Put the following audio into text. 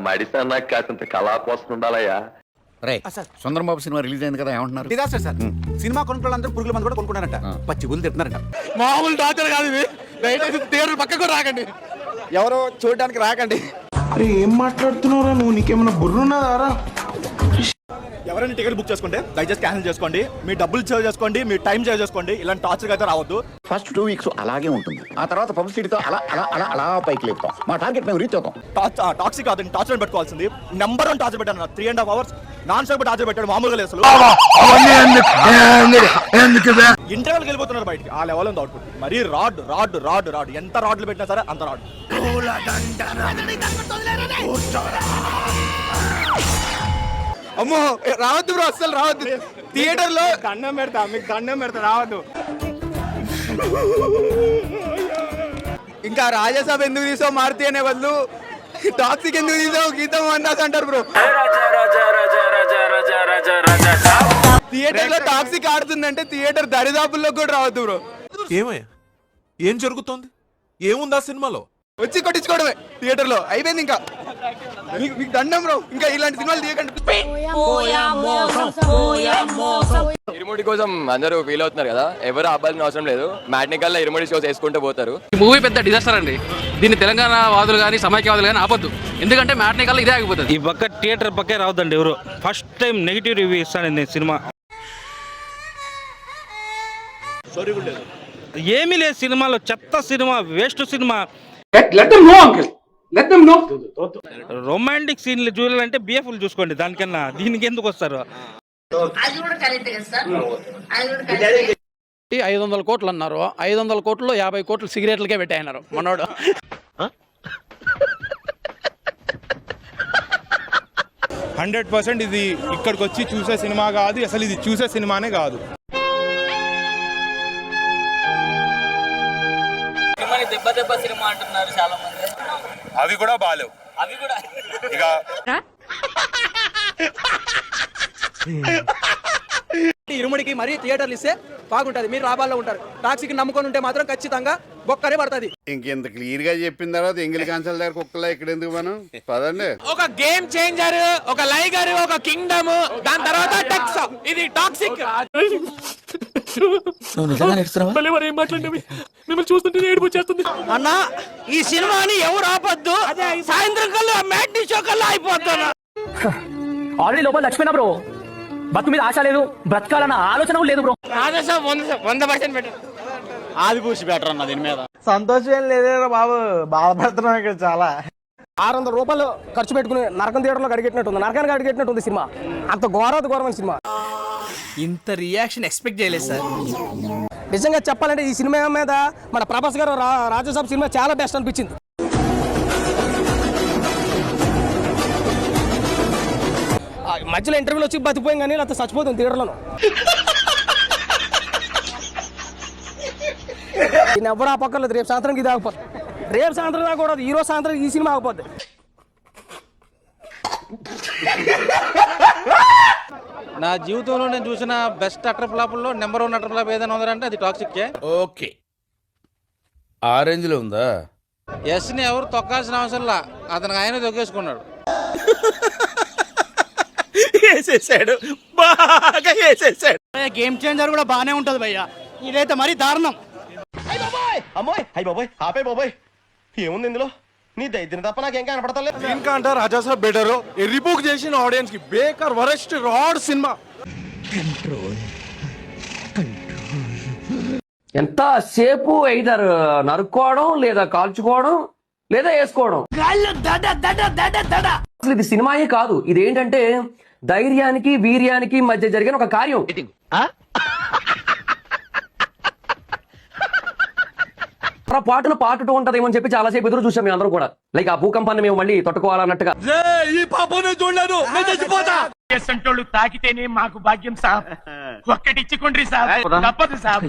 మడిసన్నా కాసింత కళా కోసం ఉండాలయ్యా. సుందరం బాబు సినిమా రిలీజ్ అయింది కదా, ఏమంటున్నారు? Disaster sir. సినిమా కొనుక్కోళ్ళందరూ పురుగుల మంది కూడా కొనుక్కున్నారంట. పచ్చి బుద్ధులు తింటున్నారంట. మామూలు డాక్టర్ కాదు ఇది. దయచేసి థియేటర్ పక్కకు రాకండి, ఎవరో చూడడానికి రాకండి. అరే ఏం మాట్లాడుతున్నావురా నువ్వు? నీకేమైనా బుర్రున్నదారా? ఎవరైనా టికెట్ బుక్ చేసుకుంటే దయచేసి క్యాన్సిల్ చేసుకోండి. మీ డబ్బులు సేవ్ చేసుకోండి, మీ టైం సేవ్ చేసుకోండి. ఇలాంటి టార్చర్ అయితే రావద్దు. ఫస్ట్ 2 వీక్స్ అలాగే ఉంటుంది, ఆ తర్వాత పబ్లిసిటీతో అలా అలా అలా అలా పైకి లేపుతాం. మా టార్గెట్ మేము రీచ్ అవుతాం. టాక్సీ కాదు, టార్చర్ పెట్టుకోవాల్సింది. నెంబర్ 1 టార్చర్ పెట్టాను. 3.5 hours నాన్ స్టాప్ టార్చర్ పెట్టాడు. మామూలుగా లేదు అసలు. ఇంటర్వెల్కి వెళ్ళిపోతున్నారు బయటికి. ఆ లెవెల్ ఉంది అవుట్పుట్. మరీ రాడ్ రాడ్ రాడ్ రాడ్ ఎంత రాడ్లు పెట్టినా సరే అంత రాడ్. అమ్మో రావద్దు బ్రో, అస్సలు రావద్దు. థియేటర్ లో దండం పెడతా, మీకు దండం పెడతా, రావద్దు. ఇంకా రాజాసాబ్ ఎందుకు తీసావు మారుతి అనే బదులు టాక్సిక్ ఎందుకు తీసావు గీతం అన్నాస్ అంటారు బ్రో. థియేటర్ లో టాక్సిక్ ఆడుతుందంటే థియేటర్ దరిదాపుల్లో కూడా రావద్దు బ్రో. ఏమయ్యా, ఏం జరుగుతోంది? ఏముందా సినిమాలో? వచ్చి కొట్టించుకోవడమే థియేటర్ లో. అయిపోయింది. ఇంకా మీకు దండం బ్రో, ఇంకా ఇలాంటి సినిమాలు తీయకండి. ఇరుముడి కోసం అందరూ ఫీల్ అవుతున్నారు కదా, ఎవరు ఆపాల్సిన అవసరం లేదు. మ్యాట్నికల్ ఇరుముడి షోస్ వేసుకుంటూ పోతారు. ఈ మూవీ పెద్ద డిజాస్టర్ అండి. దీన్ని తెలంగాణ వాదులు కానీ సమైక్యవాదులు కానీ ఆపొద్దు. ఎందుకంటే మ్యాట్నికల్ ఇదే ఆగిపోతుంది. ఈ పక్క థియేటర్ పక్కే రావద్దండి ఎవరు. ఫస్ట్ టైం నెగిటివ్ రివ్యూ ఇస్తాను నేను సినిమా. ఏమీ లేదు సినిమాలో, చెత్త సినిమా, వేస్ట్ సినిమా. రొమాంటిక్ సీన్లు చూడాలంటే బిఎఫ్లు చూసుకోండి, దానికన్నా దీనికి ఎందుకు వస్తారు? 500 కోట్లు అన్నారు. 500 కోట్లు 50 కోట్లు సిగరెట్లకే పెట్టాయన్నారు మనోడు. 100% ఇది ఇక్కడికి వచ్చి చూసే సినిమా కాదు, అసలు ఇది చూసే సినిమానే కాదు. దెబ్బ సినిమా అంటున్నారు చాలా మంది. అవి కూడా బాలేవు. అవి కూడా ఇక ఇరుముడికి మరీ థియేటర్లు ఇస్తే బాగుంటది. మీరు లాభాల్లో ఉంటారు. టాక్సీకి నమ్ముకొని ఉంటే మాత్రం ఖచ్చితంగా బొక్కనే పడుతుంది. ఇంకెంత క్లియర్ గా చెప్పిన తర్వాత ఎంగిల్ కాన్సల్ దగ్గర కుక్కలా ఇక్కడ ఎందుకు మనం పదండి. ఒక గేమ్ చేంజర్, ఒక లైగర్, ఒక కింగ్డమ్, దాని తర్వాత టెక్స్. ఇది టాక్సిక్. మిమ్మల్ని చూస్తుంటే ఏడుపు వచ్చేస్తుంది అన్న. ఈ సినిమాని ఎవరు ఆపొద్దు. సాయంత్రం కల్లా మ్యాట్నీ షో కల్లా అయిపోతున్నా. ఆల్రెడీ లోపల లక్ష్మణ బ్రో, బతు మీద ఆశ లేదు, బ్రతకాలన్న ఆలోచన లేదు బ్రో. 100% బెటర్. ఆది పూసి బెటర్ అన్న దీని మీద. సంతోషం ఏం లేదేరా బాబు, బాధపడుతున్నాం ఇక్కడ చాలా. 600 రూపాయలు ఖర్చు పెట్టుకుని నరకం థియేటర్లో అడిగెట్టినట్టుంది, నరకానికి అడిగెట్టినట్టుంది సినిమా. అంత ఘోరమైన సినిమా. ఇంత రియాక్షన్ ఎక్స్పెక్ట్ చేయలేదు సార్. నిజంగా చెప్పాలంటే ఈ సినిమా మీద మన ప్రభాస్ గారు రాజాసాబ్ సినిమా చాలా బెస్ట్ అనిపించింది. మధ్యలో ఇంటర్వ్యూలో వచ్చి బతికిపోయాం కానీ అంత చచ్చిపోతుంది థియేటర్లో. నేను ఎవరు ఆపక్కర్లేదు. రేపు సాయంత్రం ఇది ఆగిపోద్ది. రేపు సాయంత్రం దాకూడదు, ఈ రోజు సాయంత్రం ఈ సినిమా ఆగిపోద్ది. నా జీవితంలో నేను చూసిన బెస్ట్ అటర్ ఫ్లాపుల్లో నెంబర్ 1 అటర్ ఫ్లాప్ ఏదైనా ఉందంటే అది టాక్సిక్. ఓకే, ఆ రేంజ్ లో ఉందా? ఎస్ని ఎవరు తొక్కాల్సిన అవసరంలా, అతనికి ఆయన తొక్కేసుకున్నాడు. వేసేసాడు, బాగా వేసేసాడు. గేమ్ చేంజర్ కూడా బాగానే ఉంటది భయ్య, ఇదైతే మరీ దారుణం. అమ్మాయి అయ్యి బాబోయ్, ఆపే బాబోయ్, ఏముంది ఇందులో? నీ దైద్యం తప్ప నాకేం కనపడతలేదు. దీనికంటే రాజాసాబ్ బెటర్. రిబుక్ చేసిన ఆడియన్స్ కి బేకర్ వరస్ట్ రాడ్ సినిమా. ఎంత సేపు ఐదర్ నరుక్కోవడం, లేదా కాల్చుకోవడం, లేదా వేసుకోవడం. అసలు ఇది సినిమాయే కాదు, ఇది ఏంటంటే ధైర్యానికి వీర్యానికి మధ్య జరిగిన ఒక కార్యం. పాటను పాట 2 ఉంటదేమో అని చెప్పి చాలా సేపు ఎదురు చూసాం మేము అందరం కూడా. లైక్ ఆ భూకంపాన్ని మేము మళ్ళీ తట్టుకోవాలన్నట్టుగా. ఈ పాపనే చూడలేదు, నేను చచ్చిపోతా. తాకితేనే మాకు భాగ్యం సాబ్, ఒక్కటిచ్చుకోండి సాబ్, తప్పదు సాబ్.